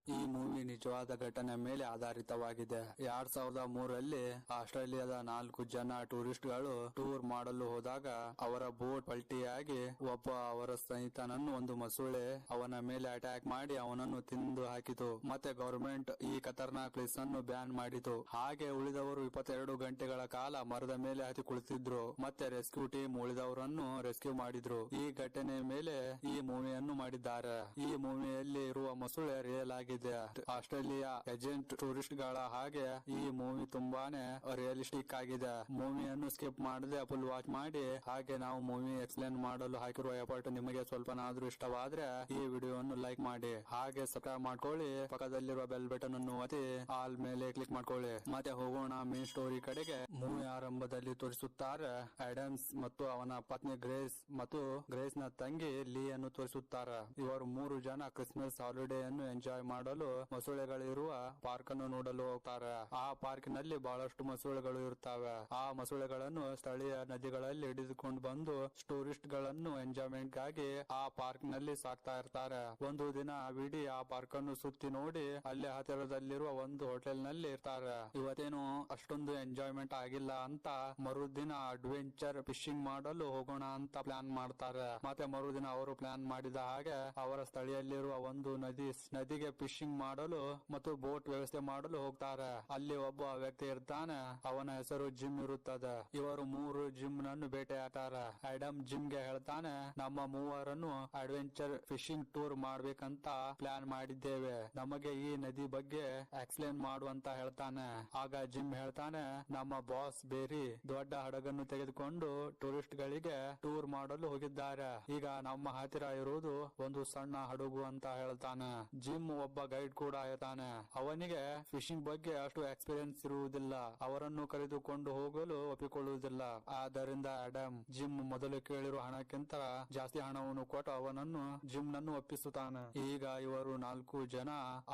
ಈ ಮೂವಿ ನಿಜವಾದ ಘಟನೆ ಮೇಲೆ ಆಧಾರಿತವಾಗಿದೆ. 2003ರಲ್ಲಿ ಆಸ್ಟ್ರೇಲಿಯಾದ 4 ಜನ ಟೂರಿಸ್ಟ್ ಗಳು ಟೂರ್ ಮಾಡಲು ಹೋದಾಗ ಅವರ ಬೋಟ್ ಪಲ್ಟಿಯಾಗಿ ಒಬ್ಬ ಅವರ ಸ್ನೇಹಿತನನ್ನು ಒಂದು ಮೊಸಳೆ ಅವನ ಮೇಲೆ ಅಟ್ಯಾಕ್ ಮಾಡಿ ಅವನನ್ನು ತಿಂದು ಹಾಕಿತು. ಮತ್ತೆ ಗವರ್ಮೆಂಟ್ ಈ ಖತರ್ನಾಕ್ ಪ್ಲೇಸ್ ಅನ್ನು ಬ್ಯಾನ್ ಮಾಡಿತು. ಹಾಗೆ ಉಳಿದವರು 22 ಗಂಟೆಗಳ ಕಾಲ ಮರದ ಮೇಲೆ ಹತ್ತಿ ಕುಳಿತಿದ್ರು. ಮತ್ತೆ ರೆಸ್ಕ್ಯೂ ಟೀಮ್ ಉಳಿದವರನ್ನು ರೆಸ್ಕ್ಯೂ ಮಾಡಿದ್ರು. ಈ ಘಟನೆ ಮೇಲೆ ಈ ಮೂವಿಯನ್ನು ಮಾಡಿದ್ದಾರೆ. ಈ ಮೂವಿಯಲ್ಲಿ ಇರುವ ಮೊಸಳೆ ರಿಯಲ್ ಆಗಿದೆ. ಆಸ್ಟ್ರೇಲಿಯಾ ಏಜೆಂಟ್ ಟೂರಿಸ್ಟ್ ಗಳ ಹಾಗೆ ಈ ಮೂವಿ ತುಂಬಾನೇ ರಿಯಲಿಸ್ಟಿಕ್ ಆಗಿದೆ. ಮೂವಿಯನ್ನು ಸ್ಕಿಪ್ ಮಾಡದೆ ಫುಲ್ ವಾಚ್ ಮಾಡಿ. ಹಾಗೆ ನಾವು ಮೂವಿ ಎಕ್ಸ್ಪ್ಲೇನ್ ಮಾಡಲು ಹಾಕಿರುವ ಎಫರ್ಟ್ ನಿಮಗೆ ಸ್ವಲ್ಪನಾದ್ರೂ ಇಷ್ಟವಾದ್ರೆ ಈ ವಿಡಿಯೋವನ್ನು ಲೈಕ್ ಮಾಡಿ. ಹಾಗೆ ಸಬ್ಸ್ಕ್ರೈಬ್ ಮಾಡ್ಕೊಳ್ಳಿ. ಪಕ್ಕದಲ್ಲಿರುವ ಬೆಲ್ ಬಟನ್ ಅನ್ನು ಒತ್ತಿ ಆಲ್ ಮೇಲೆ ಕ್ಲಿಕ್ ಮಾಡ್ಕೊಳ್ಳಿ. ಮತ್ತೆ ಹೋಗೋಣ ಮೇನ್ ಸ್ಟೋರಿ ಕಡೆಗೆ. ಮೂವಿ ಆರಂಭದಲ್ಲಿ ತೋರಿಸುತ್ತಾರೆ ಆಡಮ್ಸ್ ಮತ್ತು ಅವನ ಪತ್ನಿ ಗ್ರೇಸ್ ಮತ್ತು ಗ್ರೇಸ್ ನ ತಂಗಿ ಲೀ ಅನ್ನು ತೋರಿಸುತ್ತಾರೆ. ಇವರು 3 ಜನ ಕ್ರಿಸ್ಮಸ್ ಹಾಲಿಡೇ ಅನ್ನು ಎಂಜಾಯ್ ಮಾಡಲು ಮೊಸಳೆಗಳಿರುವ ಪಾರ್ಕ್ ಅನ್ನು ನೋಡಲು ಹೋಗ್ತಾರೆ. ಆ ಪಾರ್ಕ್ ನಲ್ಲಿ ಬಹಳಷ್ಟು ಮೊಸಳೆಗಳು ಇರುತ್ತವೆ. ಆ ಮೊಸಳೆಗಳನ್ನು ಸ್ಥಳೀಯ ನದಿಗಳಲ್ಲಿ ಹಿಡಿದುಕೊಂಡು ಬಂದು ಟೂರಿಸ್ಟ್ ಗಳನ್ನು ಎಂಜಾಯ್ಮೆಂಟ್ ಗಾಗಿ ಆ ಪಾರ್ಕ್ ನಲ್ಲಿ ಸಾಕ್ತಾ ಇರ್ತಾರೆ. ಒಂದು ದಿನ ವಿಡಿ ಆ ಪಾರ್ಕ್ ಅನ್ನು ಸುತ್ತಿ ನೋಡಿ ಅಲ್ಲಿ ಹತ್ತಿರದಲ್ಲಿರುವ ಒಂದು ಹೋಟೆಲ್ ನಲ್ಲಿ ಇರ್ತಾರೆ. ಇವತ್ತೇನು ಅಷ್ಟೊಂದು ಎಂಜಾಯ್ಮೆಂಟ್ ಆಗಿಲ್ಲ ಅಂತ ಮರುದಿನ ಅಡ್ವೆಂಚರ್ ಫಿಶಿಂಗ್ ಮಾಡಲು ಹೋಗೋಣ ಅಂತ ಪ್ಲಾನ್ ಮಾಡ್ತಾರೆ. ಮತ್ತೆ ಮರುದಿನ ಅವರು ಪ್ಲಾನ್ ಮಾಡಿದ ಹಾಗೆ ಅವರ ಸ್ಥಳೀಯಲ್ಲಿರುವ ಒಂದು ನದಿಗೆ ಫಿಶಿಂಗ್ ಮಾಡಲು ಮತ್ತು ಬೋಟ್ ವ್ಯವಸ್ಥೆ ಮಾಡಲು ಹೋಗ್ತಾರೆ. ಅಲ್ಲಿ ಒಬ್ಬ ವ್ಯಕ್ತಿ ಇರ್ತಾನೆ. ಅವನ ಹೆಸರು ಜಿಮ್ ಇರುತ್ತದೆ. ಇವರು 3 ಜಿಮ್ ನನ್ನು ಭೇಟಿ ಆಗ್ತಾರೆ. ಆಡಮ್ ಜಿಮ್ ಗೆ ಹೇಳ್ತಾನೆ, ನಮ್ಮ ಮೂವರನ್ನು ಅಡ್ವೆಂಚರ್ ಫಿಶಿಂಗ್ ಟೂರ್ ಮಾಡ್ಬೇಕಂತ ಪ್ಲಾನ್ ಮಾಡಿದ್ದೇವೆ. ನಮಗೆ ಈ ನದಿ ಬಗ್ಗೆ ಎಕ್ಸ್ಪ್ಲೇನ್ ಮಾಡುವಂತ ಹೇಳ್ತಾನೆ. ಆಗ ಜಿಮ್ ಹೇಳ್ತಾನೆ, ನಮ್ಮ ಬಾಸ್ ಬೇರಿ ದೊಡ್ಡ ಹಡಗನ್ನು ತೆಗೆದುಕೊಂಡು ಟೂರಿಸ್ಟ್ ಗಳಿಗೆ ಟೂರ್ ಮಾಡಲು ಹೋಗಿದ್ದಾರೆ. ಈಗ ನಮ್ಮ ಹತ್ತಿರ ಇರುವುದು ಒಂದು ಸಣ್ಣ ಹಡಗು ಅಂತ ಹೇಳ್ತಾನೆ. ಜಿಮ್ ಒಬ್ಬ ಗೈಡ್ ಕೂಡ ಇರ್ತಾನೆ. ಅವನಿಗೆ ಫಿಶಿಂಗ್ ಬಗ್ಗೆ ಅಷ್ಟು ಎಕ್ಸ್ಪೀರಿಯನ್ಸ್ ಇರುವುದಿಲ್ಲ. ಅವರನ್ನು ಕರೆದುಕೊಂಡು ಹೋಗಲು ಒಪ್ಪಿಕೊಳ್ಳುವುದಿಲ್ಲ. ಆದ್ದರಿಂದ ಆಡಮ್ ಜಿಮ್ ಮೊದಲು ಕೇಳಿರುವ ಹಣಕ್ಕಿಂತ ಜಾಸ್ತಿ ಹಣವನ್ನು ಕೊಟ್ಟು ಅವನನ್ನು ಜಿಮ್ ನನ್ನು ಒಪ್ಪಿಸುತ್ತಾನೆ. ಈಗ ಇವರು 4 ಜನ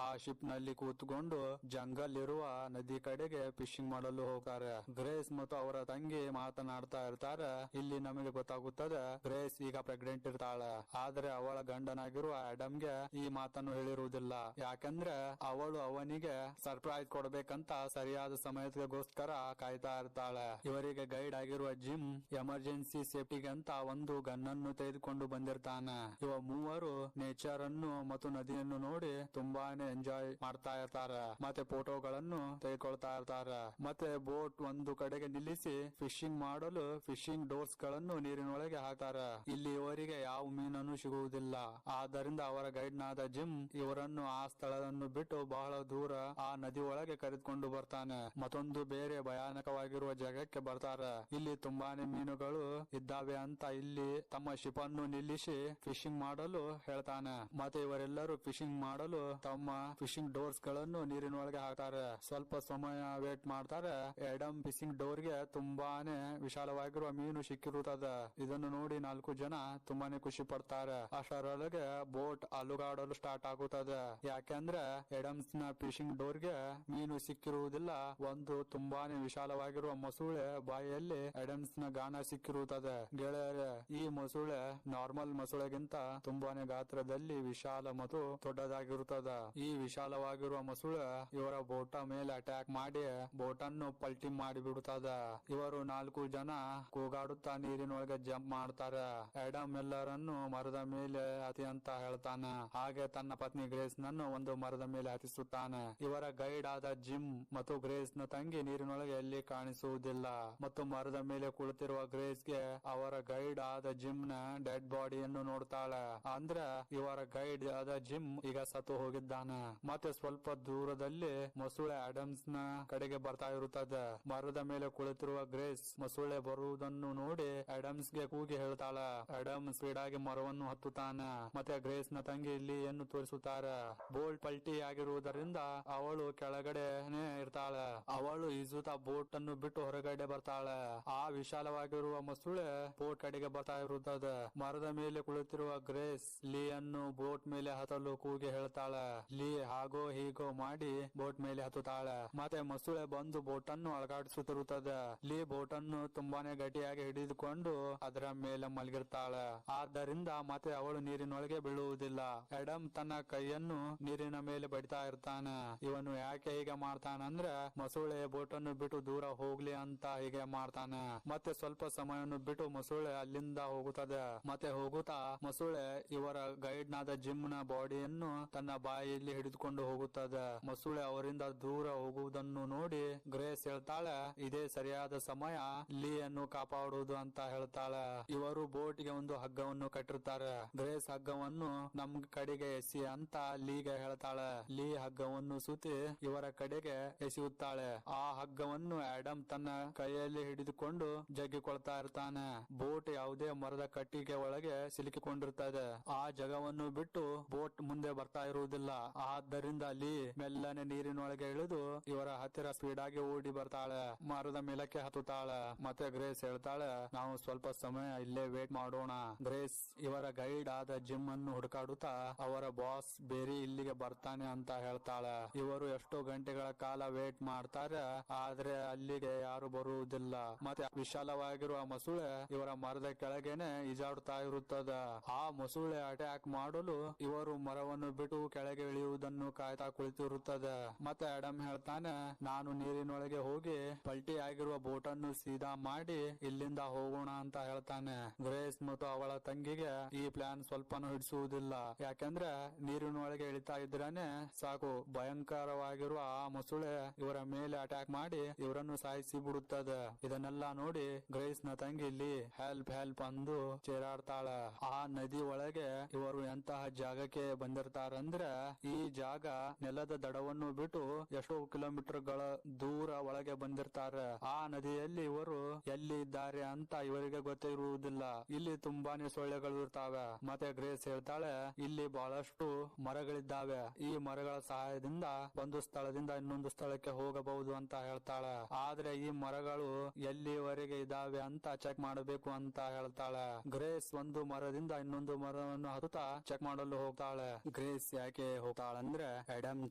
ಆ ಶಿಪ್ ನಲ್ಲಿ ಕೂತ್ಕೊಂಡು ಜಂಗಲ್ ಇರುವ ನದಿ ಕಡೆಗೆ ಫಿಶಿಂಗ್ ಮಾಡಲು ಹೋಗ್ತಾರೆ. ಗ್ರೇಸ್ ಮತ್ತು ಅವರ ತಂಗಿ ಮಾತನಾಡ್ತಾ ಇರ್ತಾರೆ. ಇಲ್ಲಿ ನಮಗೆ ಗೊತ್ತಾಗುತ್ತದೆ ಗ್ರೇಸ್ ಈಗ ಪ್ರೆಗ್ನೆಂಟ್ ಇರ್ತಾಳೆ. ಆದ್ರೆ ಅವಳ ಗಂಡನಾಗಿರುವ ಆಡಮ್ಗೆ ಈ ಮಾತನ್ನು ಹೇಳಿರುವುದಿಲ್ಲ. ಯಾಕಂದ್ರೆ ಅವಳು ಅವನಿಗೆ ಸರ್ಪ್ರೈಸ್ ಕೊಡಬೇಕಂತ ಸರಿಯಾದ ಸಮಯಕ್ಕೋಸ್ಕರ ಕಾಯ್ತಾ ಇರ್ತಾಳೆ. ಇವರಿಗೆ ಗೈಡ್ ಆಗಿರುವ ಜಿಮ್ ಎಮರ್ಜೆನ್ಸಿ ಸೇಫ್ಟಿಗೆ ಅಂತ ಒಂದು ಗನ್ ಅನ್ನು ತೆಗೆದುಕೊಂಡು ಬಂದಿರ್ತಾನೆ. ಇವ ಮೂವರು ನೇಚರ್ ಅನ್ನು ಮತ್ತು ನದಿಯನ್ನು ನೋಡಿ ತುಂಬಾನೇ ಎಂಜಾಯ್ ಮಾಡ್ತಾ ಇರ್ತಾರೆ. ಮತ್ತೆ ಫೋಟೋಗಳನ್ನು ತೆಗೆದುಕೊಳ್ತಾ ಇರ್ತಾರೆ. ಮತ್ತೆ ಬೋಟ್ ಒಂದು ಕಡೆಗೆ ನಿಲ್ಲಿಸಿ ಫಿಶಿಂಗ್ ಮಾಡಲು ಫಿಶಿಂಗ್ ಡೋರ್ಸ್ ಗಳನ್ನು ನೀರಿನೊಳಗೆ ಹಾಕ್ತಾರೆ. ಇಲ್ಲಿ ಇವರಿಗೆ ಯಾವ ಮೀನನ್ನು ಸಿಗುವುದಿಲ್ಲ. ಆದ್ದರಿಂದ ಅವರ ಗೈಡ್ ನಾದ ಜಿಮ್ ಇವರನ್ನು ಆ ಸ್ಥಳವನ್ನು ಬಿಟ್ಟು ಬಹಳ ದೂರ ಆ ನದಿ ಒಳಗೆ ಕರೆದುಕೊಂಡು ಬರ್ತಾನೆ. ಮತ್ತೊಂದು ಬೇರೆ ಭಯಾನಕವಾಗಿರುವ ಜಾಗಕ್ಕೆ ಬರ್ತಾರೆ. ಇಲ್ಲಿ ತುಂಬಾನೇ ಮೀನುಗಳು ಇದ್ದಾವೆ ಅಂತ ಇಲ್ಲಿ ತಮ್ಮ ಶಿಪ್ ಅನ್ನು ನಿಲ್ಲಿಸಿ ಫಿಶಿಂಗ್ ಮಾಡಲು ಹೇಳ್ತಾನೆ. ಮತ್ತೆ ಇವರೆಲ್ಲರೂ ಫಿಶಿಂಗ್ ಮಾಡಲು ತಮ್ಮ ಫಿಶಿಂಗ್ ಡೋರ್ಸ್ ಗಳನ್ನು ನೀರಿನೊಳಗೆ ಹಾಕ್ತಾರೆ. ಸ್ವಲ್ಪ ಸಮಯ ವೇಟ್ ಮಾಡ್ತಾರೆ. ಆಡಮ್ ಫಿಶಿಂಗ್ ಡೋರ್ ಗೆ ತುಂಬಾನೇ ವಿಶಾಲವಾಗಿರುವ ಮೀನು ಸಿಕ್ಕಿರುತ್ತದೆ. ಇದನ್ನು ನೋಡಿ 4 ಜನ ತುಂಬಾನೇ ಖುಷಿ ಪಡ್ತಾರೆ. ಅಷ್ಟರೊಳಗೆ ಬೋಟ್ ಅಲುಗಾಡಲು ಸ್ಟಾರ್ಟ್ ಆಗುತ್ತದೆ. ಯಾಕೆಂದ್ರೆ ಆಡಮ್ಸ್ ನ ಫಿಶಿಂಗ್ ಡೋರ್ ಗೆ ಮೀನು ಸಿಕ್ಕಿರುವುದಿಲ್ಲ. ಒಂದು ತುಂಬಾನೇ ವಿಶಾಲವಾಗಿರುವ ಮೊಸಳೆ ಬಾಯಿಯಲ್ಲಿ ಆಡಮ್ಸ್ ನ ಗಾನ ಸಿಕ್ಕಿರುತ್ತದೆ. ಗೆಳೆಯರೆ, ಈ ಮೊಸಳೆ ನಾರ್ಮಲ್ ಮೊಸಳೆಗಿಂತ ತುಂಬಾನೇ ಗಾತ್ರದಲ್ಲಿ ವಿಶಾಲ ಮತ್ತು ದೊಡ್ಡದಾಗಿರುತ್ತದೆ. ಈ ವಿಶಾಲವಾಗಿರುವ ಮೊಸಳೆ ಇವರ ಬೋಟ ಮೇಲೆ ಅಟ್ಯಾಕ್ ಮಾಡಿ ಬೋಟ್ ಅನ್ನು ಪಲ್ಟಿ ಮಾಡಿಬಿಡುತ್ತದೆ. ಇವರು 4 ಜನ ಕೂಗಾಡುತ್ತಾ ನೀರಿನೊಳಗೆ ಜಂಪ್ ಮಾಡ್ತಾರೆ. ಆಡಮ್ ಎಲ್ಲರನ್ನು ಮರದ ಮೇಲೆ ಹತ್ತಿ ಅಂತ ಹೇಳ್ತಾನೆ. ಹಾಗೆ ತನ್ನ ಪತ್ನಿ ಗ್ರೇಸ್ ನನ್ನು ಒಂದು ಮರದ ಮೇಲೆ ಹತ್ತಿಸುತ್ತಾನೆ. ಇವರ ಗೈಡ್ ಆದ ಜಿಮ್ ಮತ್ತು ಗ್ರೇಸ್ ನ ತಂಗಿ ನೀರಿನೊಳಗೆ ಎಲ್ಲಿ ಕಾಣಿಸುವುದಿಲ್ಲ. ಮತ್ತು ಮರದ ಮೇಲೆ ಕುಳಿತಿರುವ ಗ್ರೇಸ್ ಗೆ ಅವರ ಗೈಡ್ ಆದ ಜಿಮ್ ನ ಡೆಡ್ ಬಾಡಿಯನ್ನು ನೋಡ್ತಾಳೆ. ಅಂದ್ರೆ ಇವರ ಗೈಡ್ ಆದ ಜಿಮ್ ಈಗ ಸತ್ತು ಹೋಗಿದ್ದಾನೆ. ಮತ್ತೆ ಸ್ವಲ್ಪ ದೂರದಲ್ಲಿ ಮೊಸಳೆ ಆಡಮ್ಸ್ ನ ಕಡೆಗೆ ಬರ್ತಾ ಇರುತ್ತದೆ. ಮರದ ಮೇಲೆ ಕುಳಿತಿರುವ ಗ್ರೇಸ್ ಮೊಸಳೆ ಬರುವುದನ್ನು ನೋಡಿ ಆಡಮ್ಸ್ ಗೆ ಕೂಗಿ ಹೇಳ್ತಾಳೆ. ಆಡಮ್ ಸ್ಪೀಡ್ ಆಗಿ ಮರವನ್ನು ಹತ್ತುತ್ತಾನೆ. ಮತ್ತೆ ಗ್ರೇಸ್ ನ ತಂಗಿ ಇಲ್ಲಿಯನ್ನು ತೋರಿಸುತ್ತಾರೆ. ಬೋಲ್ಟ್ ಪಲ್ಟಿ ಆಗಿರುವುದರಿಂದ ಅವಳು ಕೆಳಗಡೆನೆ ಇರ್ತಾಳೆ. ಅವಳು ಈಜುತ್ತಾ ಬೋಟ್ ಅನ್ನು ಬಿಟ್ಟು ಹೊರಗಡೆ ಬರ್ತಾಳೆ. ಆ ವಿಶಾಲವಾಗಿರುವ ಮೊಸಳೆ ಬೋಟ್ ಕಡೆಗೆ ಬರ್ತಾ ಇರುತ್ತದೆ. ಮರದ ಮೇಲೆ ಕುಳಿತಿರುವ ಗ್ರೇಸ್ ಲೀ ಅನ್ನು ಬೋಟ್ ಮೇಲೆ ಹತ್ತಲು ಕೂಗಿ ಹೇಳ್ತಾಳೆ. ಲೀ ಹಾಗೋ ಹೀಗೋ ಮಾಡಿ ಬೋಟ್ ಮೇಲೆ ಹತ್ತುತ್ತಾಳೆ. ಮತ್ತೆ ಮೊಸಳೆ ಬಂದು ಬೋಟ್ ಅನ್ನು ಅಳಗಾಡಿಸುತ್ತಿರುತ್ತದೆ. ಲೀ ಬೋಟ್ ಅನ್ನು ತುಂಬಾನೇ ಗಟ್ಟಿಯಾಗಿ ಹಿಡಿದುಕೊಂಡು ಅದರ ಮೇಲೆ ಮಲಗಿರ್ತಾಳೆ. ಆದ್ದರಿಂದ ಮತ್ತೆ ಅವಳು ನೀರಿನೊಳಗೆ ಬೀಳುವುದಿಲ್ಲ. ಆಡಮ್ ತನ್ನ ಕೈಯನ್ನು ನೀರಿನ ಮೇಲೆ ಬಡಿತಾ ಇರ್ತಾನೆ. ಇವನು ಯಾಕೆ ಹೀಗೆ ಮಾಡ್ತಾನಂದ್ರೆ ಮೊಸಳೆ ಬೋಟನ್ನು ಬಿಟ್ಟು ದೂರ ಹೋಗ್ಲಿ ಅಂತ ಹೀಗೆ ಮಾಡ್ತಾನೆ. ಮತ್ತೆ ಸ್ವಲ್ಪ ಸಮಯವನ್ನು ಬಿಟ್ಟು ಮೊಸಳೆ ಅಲ್ಲಿಂದ ಹೋಗುತ್ತದೆ. ಮತ್ತೆ ಹೋಗುತ್ತಾ ಮೊಸಳೆ ಇವರ ಗೈಡ್ ನಾದ ಜಿಮ್ ನ ಬಾಡಿಯನ್ನು ತನ್ನ ಬಾಯಿಯಲ್ಲಿ ಹಿಡಿದುಕೊಂಡು ಹೋಗುತ್ತದೆ. ಮೊಸಳೆ ಅವರಿಂದ ದೂರ ಹೋಗುವುದನ್ನು ನೋಡಿ ಗ್ರೇಸ್ ಹೇಳ್ತಾಳೆ, ಇದೇ ಸರಿಯಾದ ಸಮಯ ಲೀಯನ್ನು ಕಾಪಾಡುವುದು ಅಂತ ಹೇಳ್ತಾಳೆ. ಇವರು ಬೋಟ್ ಗೆ ಒಂದು ಹಗ್ಗವನ್ನು ಕಟ್ಟಿರ್ತಾರೆ. ಗ್ರೇಸ್ ಹಗ್ಗವನ್ನು ನಮ್ ಕಡೆಗೆ ಎಸಿ ಅಂತ ಲೀಗೆ ಹೇಳ್ತಾಳೆ. ಲೀ ಹಗ್ಗವನ್ನು ಸುತ್ತಿ ಇವರ ಕಡೆಗೆ ಎಸೆಯುತ್ತಾಳೆ. ಆ ಹಗ್ಗವನ್ನು ಆಡಮ್ ತನ್ನ ಕೈಯಲ್ಲಿ ಹಿಡಿದುಕೊಂಡು ಜಗ್ಗಿಕೊಳ್ತಾ ಇರ್ತಾನೆ. ಬೋಟ್ ಯಾವುದೇ ಮರದ ಕಟ್ಟಿಗೆ ಒಳಗೆ ಸಿಲುಕಿಕೊಂಡಿರ್ತದೆ. ಆ ಜಗವನ್ನು ಬಿಟ್ಟು ಬೋಟ್ ಮುಂದೆ ಬರ್ತಾ ಇರುವುದಿಲ್ಲ. ಆದ್ದರಿಂದ ಲೀ ಮೆಲ್ಲನೆ ನೀರಿನೊಳಗೆ ಇಳಿದು ಇವರ ಹತ್ತಿರ ಸ್ಪೀಡ್ ಆಗಿ ಓಡಿ ಬರ್ತಾಳೆ. ಮರದ ಮೇಲಕ್ಕೆ ಹತ್ತುತ್ತಾಳೆ. ಮತ್ತೆ ಗ್ರೇಸ್ ಹೇಳ್ತಾಳೆ, ನಾವು ಸ್ವಲ್ಪ ಸಮಯ ಇಲ್ಲೇ ವೇಟ್ ಮಾಡೋಣ. ಗ್ರೇಸ್ ಇವರ ಗೈಡ್ ಆದ ಜಿಮ್ ಅನ್ನು ಹುಡುಕಾಡುತ್ತಾ ಅವರ ಬಾಸ್ ಬೇರೆ ಇಲ್ಲಿಗೆ ಬರ್ತಾನೆ ಅಂತ ಹೇಳ್ತಾಳೆ. ಇವರು ಎಷ್ಟೋ ಗಂಟೆಗಳ ಕಾಲ ವೇಟ್ ಮಾಡ್ತಾರೆ, ಆದ್ರೆ ಅಲ್ಲಿಗೆ ಯಾರು ಬರುವುದಿಲ್ಲ. ಮತ್ತೆ ವಿಶಾಲವಾಗಿರುವ ಮೊಸಳೆ ಇವರ ಮರದ ಕೆಳಗೇನೆ ಈಜಾಡುತ್ತಾ ಇರುತ್ತದೆ. ಆ ಮೊಸಳೆ ಅಟ್ಯಾಕ್ ಮಾಡಲು ಇವರು ಮರವನ್ನು ಬಿಟ್ಟು ಕೆಳಗೆ ಇಳಿಯುವುದನ್ನು ಕಾಯ್ತಾ ಕುಳಿತಿರುತ್ತದೆ. ಮತ್ತೆ ಆಡಮ್ ಹೇಳ್ತಾನೆ, ನಾನು ನೀರಿನೊಳಗೆ ಹೋಗಿ ಪಲ್ಟಿ ಆಗಿರುವ ಬೋಟ್ ಅನ್ನು ಸೀದಾ ಮಾಡಿ ಇಲ್ಲಿಂದ ಹೋಗೋಣ ಅಂತ ಹೇಳ್ತಾನೆ. ಗ್ರೇಸ್ ಮತ್ತು ಅವಳ ತಂಗಿಗೆ ಈ ಪ್ಲಾನ್ ಸ್ವಲ್ಪನೂ ಹಿಡಿಸುವುದಿಲ್ಲ. ಯಾಕಂದ್ರೆ ನೀರಿನೊಳಗೆ ಇಳಿತಾ ಇದ್ರೇನೆ ಸಾಕು, ಭಯಂಕರವಾಗಿರುವ ಆ ಮೊಸಳೆ ಇವರ ಮೇಲೆ ಅಟ್ಯಾಕ್ ಮಾಡಿ ಇವರನ್ನು ಸಾಯಿಸಿ ಬಿಡುತ್ತದೆ. ಇದನ್ನೆಲ್ಲ ನೋಡಿ ಗ್ರೇಸ್ ನ ತಂಗಿ ಇಲ್ಲಿ ಹೆಲ್ಪ್ ಹೆಲ್ಪ್ ಅಂದು ಚೇರಾಡ್ತಾಳೆ. ಆ ನದಿ ಒಳಗೆ ಇವರು ಎಂತಹ ಜಾಗಕ್ಕೆ ಬಂದಿರ್ತಾರಂದ್ರೆ ಈ ಜಾಗ ನೆಲದ ದಡವನ್ನು ಬಿಟ್ಟು ಎಷ್ಟೋ ಕಿಲೋಮೀಟರ್ ಗಳ ದೂರ ಒಳಗೆ ಬಂದಿರ್ತಾರೆ. ಆ ನದಿಯಲ್ಲಿ ಇವರು ಎಲ್ಲಿ ಇದ್ದಾರೆ ಅಂತ ಇವರಿಗೆ ಗೊತ್ತಿರುವುದಿಲ್ಲ. ಇಲ್ಲಿ ತುಂಬಾನೇ ಸೊಳ್ಳೆಗಳು ಇರ್ತಾವೆ. ಮತ್ತೆ ಗ್ರೇಸ್ ಹೇಳ್ತಾಳೆ, ಇಲ್ಲಿ ಬಹಳಷ್ಟು ಮರಗಳಿದ್ದಾವೆ. ಈ ಮರಗಳ ಸಹಾಯದಿಂದ ಒಂದು ಸ್ಥಳದಿಂದ ಇನ್ನೊಂದು ಸ್ಥಳಕ್ಕೆ ಹೋಗಬಹುದು ಅಂತ ಹೇಳ್ತಾಳೆ. ಆದ್ರೆ ಈ ಮರಗಳು ಎಲ್ಲಿವರೆಗೆ ಇದಾವೆ ಅಂತ ಚೆಕ್ ಮಾಡಬೇಕು ಅಂತ ಹೇಳ್ತಾಳೆ. ಗ್ರೇಸ್ ಒಂದು ಮರದಿಂದ ಇನ್ನೊಂದು ಮರವನ್ನು ಹತ್ತುತ್ತಾ ಚೆಕ್ ಮಾಡಲು ಹೋಗ್ತಾಳೆ. ಗ್ರೇಸ್ ಯಾಕೆ ಹೋಗ್ತಾಳಂದ್ರೆ ಆಡಮ್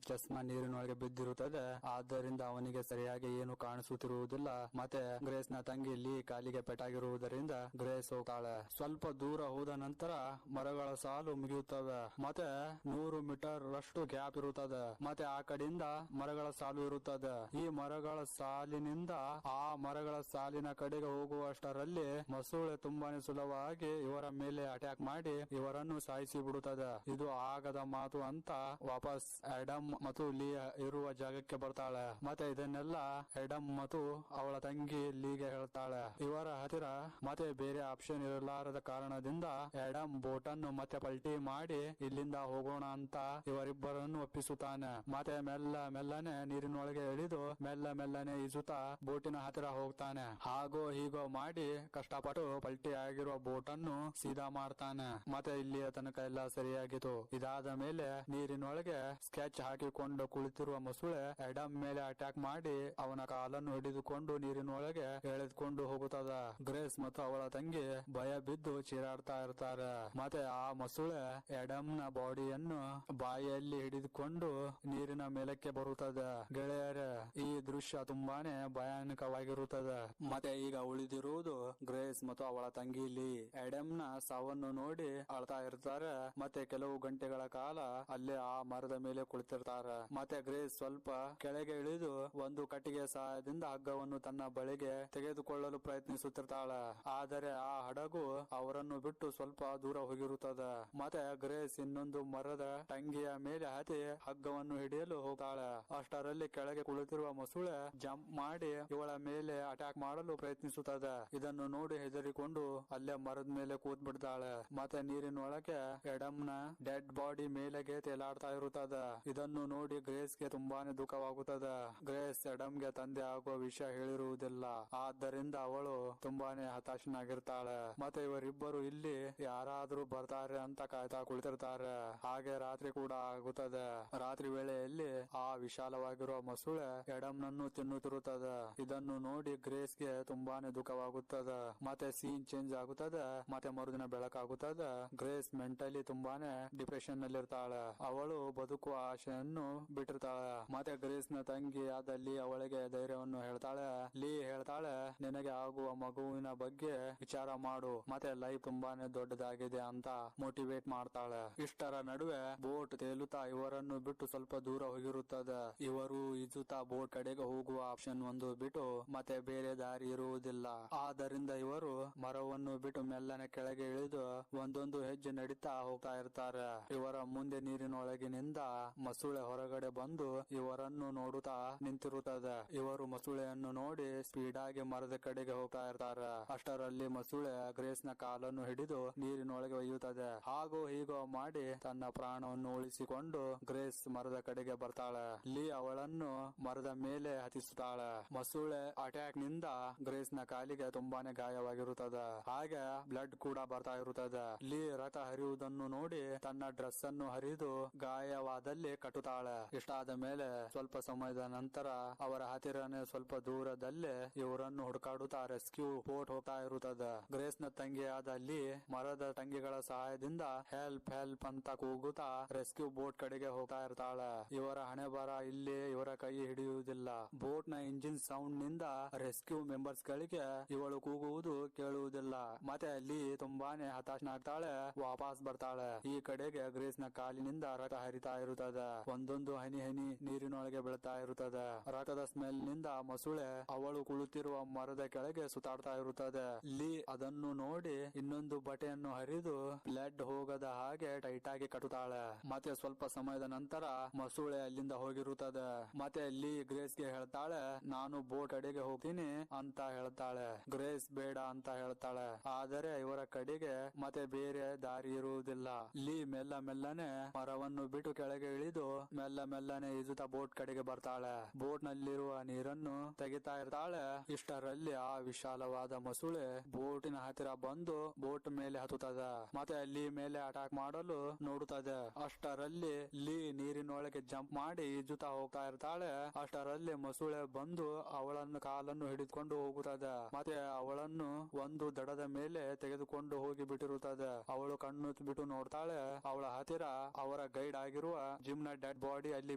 ಚಸ್ಮಾ ನೀರಿನೊಳಗೆ ಬಿದ್ದಿರುತ್ತದೆ. ಆದ್ದರಿಂದ ಅವನಿಗೆ ಸರಿಯಾಗಿ ಏನು ಕಾಣಿಸುತ್ತಿರುವುದಿಲ್ಲ. ಮತ್ತೆ ಗ್ರೇಸ್ ನ ತಂಗಿ ಇಲ್ಲಿ ಕಾಲಿಗೆ ಪೆಟ್ಟಾಗಿರುವುದರಿಂದ ಗ್ರೇಸ್ ಹೋಗ್ತಾಳೆ. ಸ್ವಲ್ಪ ದೂರ ಹೋದ ನಂತರ ಮರಗಳ ಸಾಲು ಮುಗಿಯುತ್ತವೆ. ಮತ್ತೆ 100 ಮೀಟರ್ ರಷ್ಟು ಗ್ಯಾಪ್ ಇರುತ್ತದೆ. ಮತ್ತೆ ಆ ಕಡೆಯಿಂದ ಮರಗಳ ಸಾಲು ಇರುತ್ತದೆ. ಈ ಮರಗಳ ಸಾಲಿನಿಂದ ಆ ಮರಗಳ ಸಾಲಿನ ಕಡೆಗೆ ಹೋಗುವಷ್ಟರಲ್ಲಿ ಮೊಸಳೆ ತುಂಬಾನೇ ಸುಲಭವಾಗಿ ಇವರ ಮೇಲೆ ಅಟ್ಯಾಕ್ ಮಾಡಿ ಇವರನ್ನು ಸಾಯಿಸಿ ಬಿಡುತ್ತದೆ. ಇದು ಆಗದ ಮಾತು ಅಂತ ವಾಪಸ್ ಆಡಮ್ ಮತ್ತು ಲೀ ಇರುವ ಜಾಗಕ್ಕೆ ಬರ್ತಾಳೆ. ಮತ್ತೆ ಇದನ್ನೆಲ್ಲ ಆಡಮ್ ಮತ್ತು ಅವಳ ತಂಗಿ ಲೀಗೆ ಹೇಳ್ತಾಳೆ. ಇವರ ಹತ್ತಿರ ಮತ್ತೆ ಬೇರೆ ಆಪ್ಷನ್ ಇರಲಾರದ ಕಾರಣದಿಂದ ಆಡಮ್ ಬೋಟ್ ಅನ್ನು ಮತ್ತೆ ಪಲ್ಟಿ ಮಾಡಿ ಇಲ್ಲಿಂದ ಹೋಗೋಣ ಅಂತ ಇವರಿಬ್ಬರನ್ನು ಒಪ್ಪಿಸುತ್ತಾನೆ. ಮತ್ತೆ ಮೆಲ್ಲನೆ ನೀರಿನೊಳಗೆ ಇಳಿದು ಮೆಲ್ಲನೆ ಈಜುತ್ತಾ ಬೋಟಿನ ಹತ್ತಿರ ಹೋಗ್ತಾನೆ. ಹಾಗೋ ಹೀಗೋ ಮಾಡಿ ಕಷ್ಟಪಟ್ಟು ಪಲ್ಟಿ ಆಗಿರುವ ಬೋಟ್ ಅನ್ನು ಸೀದಾ ಮಾಡ್ತಾನೆ. ಮತ್ತೆ ಇಲ್ಲಿಯ ತನಕ ಎಲ್ಲ ಸರಿಯಾಗಿತ್ತು. ಇದಾದ ಮೇಲೆ ನೀರಿನೊಳಗೆ ಸ್ಕೆಚ್ ಹಾಕಿಕೊಂಡು ಕುಳಿತಿರುವ ಮೊಸಳೆ ಆಡಮ್ ಮೇಲೆ ಅಟ್ಯಾಕ್ ಮಾಡಿ ಅವನ ಕಾಲನ್ನು ಹಿಡಿದುಕೊಂಡು ನೀರಿನೊಳಗೆ ಎಳೆದುಕೊಂಡು ಹೋಗುತ್ತದ. ಗ್ರೇಸ್ ಮತ್ತು ಅವಳ ತಂಗಿ ಭಯ ಬಿದ್ದು ಚೀರಾಡ್ತಾ ಇರ್ತಾರೆ. ಮತ್ತೆ ಆ ಮೊಸಳೆ ಆಡಮ್ ನ ಬಾಡಿಯನ್ನು ಬಾಯಿಯಲ್ಲಿ ಹಿಡಿದುಕೊಂಡು ನೀರಿನ ಮೇಲಕ್ಕೆ ಬರುತ್ತದೆ. ಗೆಳೆಯರೇ, ಈ ದೃಶ್ಯ ತುಂಬಾನೇ ಭಯಾನಕವಾಗಿರುತ್ತದೆ. ಮತ್ತೆ ಈಗ ಉಳಿದಿರುವುದು ಗ್ರೇಸ್ ಮತ್ತು ಅವಳ ತಂಗಿ ಲೀ. ಆಡಮ್ ನ ಸಾವನ್ನು ನೋಡಿ ಅಳ್ತಾ ಇರ್ತಾರೆ. ಮತ್ತೆ ಕೆಲವು ಗಂಟೆಗಳ ಕಾಲ ಅಲ್ಲೇ ಆ ಮರದ ಮೇಲೆ ಕುಳಿತಿರ್ತಾರೆ. ಮತ್ತೆ ಗ್ರೇಸ್ ಸ್ವಲ್ಪ ಕೆಳಗೆ ಇಳಿದು ಒಂದು ಕಟ್ಟಿಗೆ ಸಹಾಯದಿಂದ ಹಗ್ಗವನ್ನು ತನ್ನ ಬಳಿಗೆ ತೆಗೆದುಕೊಳ್ಳಲು ಪ್ರಯತ್ನಿಸುತ್ತಿರ್ತಾಳೆ. ಆದರೆ ಆ ಹಡಗು ಅವರನ್ನು ಬಿಟ್ಟು ಸ್ವಲ್ಪ ದೂರ ಹೋಗಿರುತ್ತದೆ. ಮತ್ತೆ ಗ್ರೇಸ್ ಇನ್ನೊಂದು ಮರದ ಟಂಗಿಯ ಮೇಲೆ ಹತ್ತಿ ಹಗ್ಗವನ್ನು ಹಿಡಿಯಲು ಹೋಗ್ತಾಳೆ. ಅಷ್ಟರಲ್ಲಿ ಕೆಳಗೆ ಕುಳಿತಿರುವ ಮೊಸಳೆ ಜಂಪ್ ಮಾಡಿ ಇವಳ ಮೇಲೆ ಅಟ್ಯಾಕ್ ಮಾಡಲು ಪ್ರಯತ್ನಿಸುತ್ತದೆ. ಇದನ್ನು ನೋಡಿ ಹೆದರಿಕೊಂಡು ಅಲ್ಲೇ ಮರದ ಮೇಲೆ ಕೂತ್ ಬಿಡ್ತಾಳೆ. ಮತ್ತೆ ನೀರಿನೊಳಗೆ ಆಡಮ್ ನ ಡೆಡ್ ಬಾಡಿ ಮೇಲೆಗೆ ತೇಲಾಡ್ತಾ ಇರುತ್ತದೆ. ಇದನ್ನು ನೋಡಿ ಗ್ರೇಸ್ ಗೆ ತುಂಬಾನೇ ದುಃಖವಾಗುತ್ತದೆ. ಗ್ರೇಸ್ ಆಡಮ್ ಗೆ ತಂದೆ ಆಗುವ ವಿಷಯ ಹೇಳಿರುವುದಿಲ್ಲ. ಆದ್ದರಿಂದ ಅವಳು ತುಂಬಾನೇ ಹತಾಶನಾಗಿರ್ತಾಳೆ. ಮತ್ತೆ ಇವರಿಬ್ಬರು ಇಲ್ಲಿ ಯಾರಾದ್ರೂ ಬರ್ತಾರೆ ಅಂತ ಕಾಯ್ತಾ ಕುಳಿತಿರ್ತಾರೆ. ಹಾಗೆ ರಾತ್ರಿ ಕೂಡ ಆಗುತ್ತದೆ. ರಾತ್ರಿ ವೇಳೆಯಲ್ಲಿ ಆ ವಿಶಾಲವಾಗಿರುವ ಮೊಸಳೆ ಆಡಮ್ ನನ್ನು ತಿನ್ನುತ್ತಿರುತ್ತದೆ. ಇದನ್ನು ನೋಡಿ ಗ್ರೇಸ್ ಗೆ ತುಂಬಾನೇ ದುಃಖವಾಗುತ್ತದೆ. ಮತ್ತೆ ಸೀನ್ ಚೇಂಜ್ ಆಗುತ್ತದೆ. ಮತ್ತೆ ಮರುದಿನ ಬೆಳಕಾಗುತ್ತದೆ. ಗ್ರೇಸ್ ಮೆಂಟಲಿ ತುಂಬಾನೇ ಡಿಪ್ರೆಷನ್ ಡಿಪ್ರೆಷನ್ ನಲ್ಲಿರ್ತಾಳೆ. ಅವಳು ಬದುಕುವ ಆಶೆಯನ್ನು ಬಿಟ್ಟಿರ್ತಾಳೆ. ಮತ್ತೆ ಗ್ರೇಸ್ ನ ತಂಗಿ ಆದ ಲೀ ಅವಳಿಗೆ ಧೈರ್ಯವನ್ನು ಹೇಳ್ತಾಳೆ. ಲೀ ಹೇಳ್ತಾಳೆ, ನಿನಗೆ ಆಗುವ ಮಗುವಿನ ಬಗ್ಗೆ ವಿಚಾರ ಮಾಡು, ಮತ್ತೆ ಲೈಫ್ ತುಂಬಾನೇ ದೊಡ್ಡದಾಗಿದೆ ಅಂತ ಮೋಟಿವೇಟ್ ಮಾಡ್ತಾಳೆ. ಇಷ್ಟರ ನಡುವೆ ಬೋಟ್ ತೇಲುತ್ತಾ ಇವರನ್ನು ಬಿಟ್ಟು ಸ್ವಲ್ಪ ದೂರ ಹೋಗಿರುತ್ತದೆ. ಇವರು ಈಜುತ್ತಾ ಬೋಟ್ ಕಡೆಗೆ ಹೋಗುವ ಆಪ್ಷನ್ ಒಂದು ಬಿಟ್ಟು ಮತ್ತೆ ಬೇರೆ ದಾರಿ ಇರುವುದಿಲ್ಲ. ಆದ್ದರಿಂದ ಇವರು ಮರವನ್ನು ಬಿಟ್ಟು ಮೆಲ್ಲನೆ ಕೆಳಗೆ ಇಳಿದು ಒಂದೊಂದು ಹೆಜ್ಜೆ ನಡೀತಾ ಹೋಗ್ತಾ ಇರ್ತಾರೆ. ಇವರ ಮುಂದೆ ನೀರಿನೊಳಗಿನಿಂದ ಮಸುಳೆ ಹೊರಗಡೆ ಬಂದು ಇವರನ್ನು ನೋಡುತ್ತಾ ನಿಂತಿರುತ್ತದೆ. ಇವರು ಮಸುಳೆಯನ್ನು ನೋಡಿ ಸ್ಪೀಡ್ ಆಗಿ ಮರದ ಕಡೆಗೆ ಹೋಗ್ತಾ ಇರ್ತಾರೆ. ಅಷ್ಟರಲ್ಲಿ ಮಸುಳೆ ಗ್ರೇಸ್ ನ ಕಾಲನ್ನು ಹಿಡಿದು ನೀರಿನೊಳಗೆ ಒಯ್ಯುತ್ತದೆ. ಹಾಗೋ ಹೀಗೋ ಮಾಡಿ ತನ್ನ ಪ್ರಾಣವನ್ನು ಉಳಿಸಿಕೊಂಡು ಗ್ರೇಸ್ ಮರದ ಕಡೆಗೆ ಬರ್ತಾಳೆ. ಲೀ ಅವಳನ್ನು ಮರದ ಮೇಲೆ ಹತ್ತಿಸುತ್ತಾಳೆ. ಮಸುಳೆ ಅಟ್ಯಾಕ್ ನಿಂದ ಗ್ರೇಸ್ ನ ಕಾಲಿಗೆ ತುಂಬಾನೇ ಗಾಯವಾಗಿರುತ್ತದೆ. ಹಾಗೆ ಬ್ಲಡ್ ಕೂಡ ಬರ್ತಾ ಇರುತ್ತದೆ. ಲೀ ರಕ್ತ ಹರಿಯುವುದನ್ನು ನೋಡಿ ತನ್ನ ಡ್ರೆಸ್ ಅನ್ನು ಹರಿದು ಗಾಯವಾದಲ್ಲಿ ಕಟ್ಟುತ್ತಾಳೆ. ಇಷ್ಟಾದ ಮೇಲೆ ಸ್ವಲ್ಪ ಸಮಯದ ನಂತರ ಅವರ ಹತ್ತಿರನೇ ಸ್ವಲ್ಪ ದೂರದಲ್ಲೇ ಇವರನ್ನು ಹುಡುಕಾಡುತ್ತಾ ರೆಸ್ಕ್ಯೂ ಬೋಟ್ ಹೋಗ್ತಾ ಇರುತ್ತದೆ. ಗ್ರೇಸ್ ನ ತಂಗಿಯಾದ ಲೀ ಮರದ ತಂಗಿಗಳ ಸಹಾಯದಿಂದ ಹೆಲ್ಪ್ ಹೆಲ್ಪ್ ಅಂತ ಕೂಗುತ್ತಾ ರೆಸ್ಕ್ಯೂ ಬೋಟ್ ಕಡೆಗೆ ಹೋಗ್ತಾ ಇರ್ತಾಳೆ. ಇವರ ಹಣೆ ಬರ ಇಲ್ಲಿ ಇವರ ಕೈ ಹಿಡಿಯುವುದಿಲ್ಲ. ಬೋಟ್ ನ ಇಂಜಿನ್ ಸೌಂಡ್ ನಿಂದ ರೆಸ್ಕ್ಯೂ ಮೆಂಬರ್ಸ್ ಗಳಿಗೆ ಇವಳು ಕೂಗುವುದು ಕೇಳುವುದಿಲ್ಲ. ಮತ್ತೆ ಅಲ್ಲಿ ತುಂಬಾನೇ ಹತಾಶನಾಗ್ತಾಳೆ. ವಾಪಸ್ ಬರ್ತಾಳೆ. ಈ ಕಡೆಗೆ ಗ್ರೇಸ್ ನ ಕಾಲಿನಿಂದ ರಕ್ತ ಹರಿತಾ ಇರುತ್ತದೆ. ಒಂದೊಂದು ಹನಿ ಹನಿ ನೀರಿನೊಳಗೆ ಬೀಳ್ತಾ ಇರುತ್ತದೆ. ರಕ್ತದ ಸ್ಮೆಲ್ ನಿಂದ ಮಸುಳೆ ಅವಳು ಕುಳಿತಿರುವ ಮರದ ಕೆಳಗೆ ಸುತ್ತಾಡ್ತಾ ಇರುತ್ತದೆ. ಲೀ ಅದನ್ನು ನೋಡಿ ಇನ್ನೊಂದು ಬಟ್ಟೆಯನ್ನು ಹರಿದು ಬ್ಲಡ್ ಹೋಗದ ಹಾಗೆ ಟೈಟ್ ಆಗಿ ಕಟ್ಟುತ್ತಾಳೆ. ಮತ್ತೆ ಸ್ವಲ್ಪ ಸಮಯದ ನಂತರ ಮಸುಳೆ ಅಲ್ಲಿಂದ ಹೋಗಿರುತ್ತದೆ. ಮತ್ತೆ ಲೀ ಗ್ರೇಸ್ ಗೆ ಹೇಳ್ತಾಳೆ, ನಾನು ಬೋಟ್ ಕಡೆಗೆ ಹೋಗ್ತೀನಿ ಅಂತ ಹೇಳ್ತಾಳೆ. ಗ್ರೇಸ್ ಬೇಡ ಅಂತ ಹೇಳ್ತಾಳೆ. ಆದರೆ ಇವರ ಕಡೆಗೆ ಮತ್ತೆ ಬೇರೆ ದಾರಿ ಇರುವುದಿಲ್ಲ. ಲೀ ಮೆಲ್ಲ ಮೆಲ್ಲನೆ ಮರವನ್ನು ಬಿಟ್ಟು ಕೆಳಗೆ ಇಳಿದು ಮೆಲ್ಲ ಮೆಲ್ಲನೆ ಈಜುತ್ತಾ ಬೋಟ್ ಕಡೆಗೆ ಬರ್ತಾಳೆ. ಬೋಟ್ ನಲ್ಲಿರುವ ನೀರನ್ನು ತೆಗಿತಾ ಇರ್ತಾಳೆ. ಇಷ್ಟರಲ್ಲಿ ಆ ವಿಶಾಲವಾದ ಮಸುಳೆ ಬೋಟಿನ ಹತ್ತಿರ ಬಂದು ಬೋಟ್ ಮೇಲೆ ಹತ್ತುತ್ತದೆ. ಮತ್ತೆ ಲೀ ಮೇಲೆ ಅಟ್ಯಾಕ್ ಮಾಡಲು ನೋಡುತ್ತದೆ. ಅಷ್ಟರಲ್ಲಿ ಲೀ ನೀರಿನೊಳಗೆ ಜಂಪ್ ಮಾಡಿ ಈಜುತ್ತಾ ಹೋಗ್ತಾ ಇರ್ತಾಳೆ. ಅಷ್ಟರಲ್ಲಿ ಮಸುಳೆ ಬಂದು ಅವಳನ್ನು ಕಾಲನ್ನು ಹಿಡಿದುಕೊಂಡು ಹೋಗುತ್ತದೆ. ಮತ್ತೆ ಅವಳನ್ನು ಒಂದು ದಡದ ಮೇಲೆ ತೆಗೆದುಕೊಂಡು ಹೋಗಿ ಬಿಟ್ಟಿರುತ್ತದೆ. ಅವಳು ಕಣ್ಣು ಬಿಟ್ಟು ನೋಡ್ತಾಳೆ. ಅವಳ ಹತ್ತಿರ ಅವರ ಗೈಡ್ ಆಗಿರುವ ಜಿಮ್ ನ ಡೆಡ್ ಬಾಡಿ ಅಲ್ಲಿ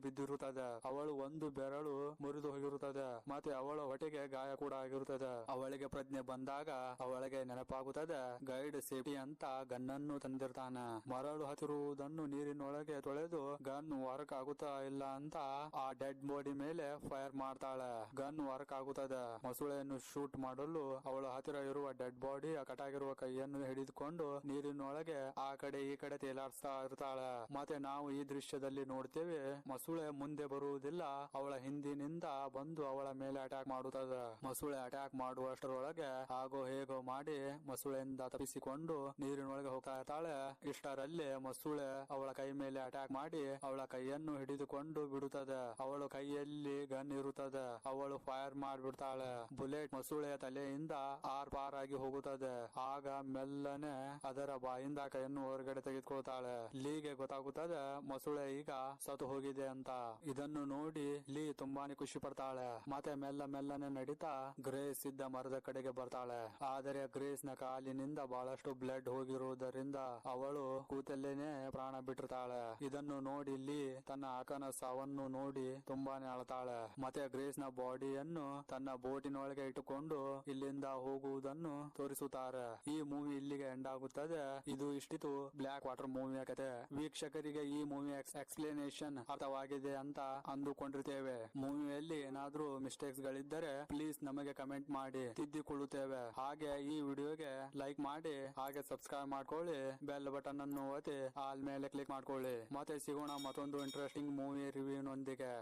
ಬಿದ್ದಿರುತ್ತದೆ. ಅವಳು ಒಂದು ಬೆರಳು ಮುರಿದು ಹೋಗಿರುತ್ತದೆ. ಮತ್ತೆ ಅವಳ ಹೊಟ್ಟೆಗೆ ಗಾಯ ಕೂಡ ಆಗಿರುತ್ತದೆ. ಅವಳಿಗೆ ಪ್ರಜ್ಞೆ ಬಂದಾಗ ಅವಳಿಗೆ ನೆನಪಾಗುತ್ತದೆ ಗೈಡ್ ಸೇಫ್ಟಿ ಅಂತ ಗನ್ ಅನ್ನು ತಂದಿರ್ತಾನೆ. ಮರಳು ಹತ್ತಿರುವುದನ್ನು ನೀರಿನೊಳಗೆ ತೊಳೆದು ಗನ್ ವರ್ಕ್ ಆಗುತ್ತಾ ಇಲ್ಲ ಅಂತ ಆ ಡೆಡ್ ಬಾಡಿ ಮೇಲೆ ಫೈರ್ ಮಾಡ್ತಾಳೆ. ಗನ್ ವರ್ಕ್ ಆಗುತ್ತದೆ. ಮಸುಳೆಯನ್ನು ಶೂಟ್ ಮಾಡಲು ಅವಳ ಹತ್ತಿರ ಇರುವ ಡೆಡ್ ಬಾಡಿ ಕಟಾಗಿರುವ ಕೈಯನ್ನು ಹಿಡಿದುಕೊಂಡು ನೀರಿನೊಳಗೆ ಆ ಕಡೆ ಈ ಕಡೆ ತೇಲಾಡಿಸ್ತಾ ಇರ್ತಾಳೆ. ಮತ್ತೆ ನಾವು ಈ ದೃಶ್ಯದಲ್ಲಿ ನೋಡ್ತೇವೆ ಮಸುಳೆ ಮುಂದೆ ಬರುವುದಿಲ್ಲ. ಅವಳ ಹಿಂದಿನಿಂದ ಬಂದು ಅವಳ ಮೇಲೆ ಅಟ್ಯಾಕ್ ಮಾಡುತ್ತದೆ. ಮಸುಳೆ ಅಟ್ಯಾಕ್ ಮಾಡುವಷ್ಟರೊಳಗೆ ಹಾಗೋ ಹೇಗೋ ಮಾಡಿ ಮಸುಳೆಯಿಂದ ತಪ್ಪಿಸಿಕೊಂಡು ನೀರಿನೊಳಗೆ ಹೋಗ್ತಾ ಇರ್ತಾಳೆ. ಇಷ್ಟರಲ್ಲಿ ಮಸುಳೆ ಅವಳ ಕೈ ಮೇಲೆ ಅಟ್ಯಾಕ್ ಮಾಡಿ ಅವಳ ಕೈಯನ್ನು ಹಿಡಿದುಕೊಂಡು ಬಿಡುತ್ತದೆ. ಅವಳ ಕೈಯಲ್ಲಿ ಗನ್ ಇರುತ್ತದೆ. ಅವಳು ಫೈರ್ ಮಾಡಿಬಿಡ್ತಾಳೆ. ಬುಲೆಟ್ ಮಸುಳೆಯ ತಲೆಯಿಂದ ಆರ್ ಪಾರ್ ಆಗಿ ಹೋಗುತ್ತದೆ. ಆಗ ಮೆಲ್ಲನೆ ಅದರ ಬಾಯಿಂದ ಕೈಯನ್ನು ಹೊರಗಡೆ ತೆಗೆದುಕೊಳ್ತಾಳೆ. ಲೀಗೆ ಗೊತ್ತಾಗುತ್ತದೆ ಮಸುಳೆ ಈಗ ಸತ್ತು ಹೋಗಿದೆ ಅಂತ. ಇದನ್ನು ನೋಡಿ ಲೀ ತುಂಬಾನೇ ಖುಷಿ ಪಡ್ತಾಳೆ. ಮತ್ತೆ ಮೆಲ್ಲ ಮೆಲ್ಲನೆ ನಡೀತಾ ಗ್ರೇಸ್ ಇದ್ದ ಮರದ ಕಡೆಗೆ ಬರ್ತಾಳೆ. ಆದರೆ ಗ್ರೇಸ್ ನ ಕಾಲಿನಿಂದ ಬಹಳಷ್ಟು ಬ್ಲಡ್ ಹೋಗಿರುವುದರಿಂದ ಅವಳು ಕೂತಲ್ಲೇನೆ ಪ್ರಾಣ ಬಿಟ್ಟಿರ್ತಾಳೆ. ಇದನ್ನು ನೋಡಿ ಲೀ ತನ್ನ ಅಕ್ಕನ ಸಾವನ್ನು ನೋಡಿ ತುಂಬಾನೇ ಅಳ್ತಾಳೆ. ಮತ್ತೆ ಗ್ರೇಸ್ ನ ಬಾಡಿಯನ್ನು ತನ್ನ ಬೋಟಿನೊಳಗೆ ಇಟ್ಟುಕೊಂಡು ಇಲ್ಲಿಂದ ಹೋಗುವುದನ್ನು ತೋರಿಸುತ್ತಾರೆ. ಈ ಮೂವಿ ಇಲ್ಲಿಗೆ ಎಂಡ್ ಆಗುತ್ತದೆ. ಇದು ಇಷ್ಟಿತು ಬ್ಲಾಕ್ ವಾಟರ್ ಮೂವಿಯ ಕತೆ. ವೀಕ್ಷಕರಿಗೆ ಈ ಮೂವಿ ಎಕ್ಸ್ಪ್ಲೇನೇಷನ್ ಅರ್ಥವಾಗಿದೆ ಅಂತ ಅಂದುಕೊಂಡಿರ್ತೇವೆ. ಮೂವಿಯಲ್ಲಿ ಏನಾದ್ರೂ ಮಿಸ್ಟೇಕ್ಸ್ ಗಳಿದ್ದರೆ ಪ್ಲೀಸ್ ನಮಗೆ ಕಮೆಂಟ್ ಮಾಡಿ ತಿದ್ದಿಕೊಳ್ಳುತ್ತೇವೆ. ಹಾಗೆ ಈ ವಿಡಿಯೋಗೆ ಲೈಕ್ ಮಾಡಿ, ಹಾಗೆ ಸಬ್ಸ್ಕ್ರೈಬ್ ಮಾಡ್ಕೊಳ್ಳಿ, ಬೆಲ್ ಬಟನ್ ಅನ್ನು ಒತ್ತಿ ಆಲ್ ಮೇಲೆ ಕ್ಲಿಕ್ ಮಾಡ್ಕೊಳ್ಳಿ. ಮತ್ತೆ ಸಿಗೋಣ ಮತ್ತೊಂದು ಇಂಟ್ರೆಸ್ಟಿಂಗ್ ಮೂವಿ ರಿವ್ಯೂ ನೊಂದಿಗೆ.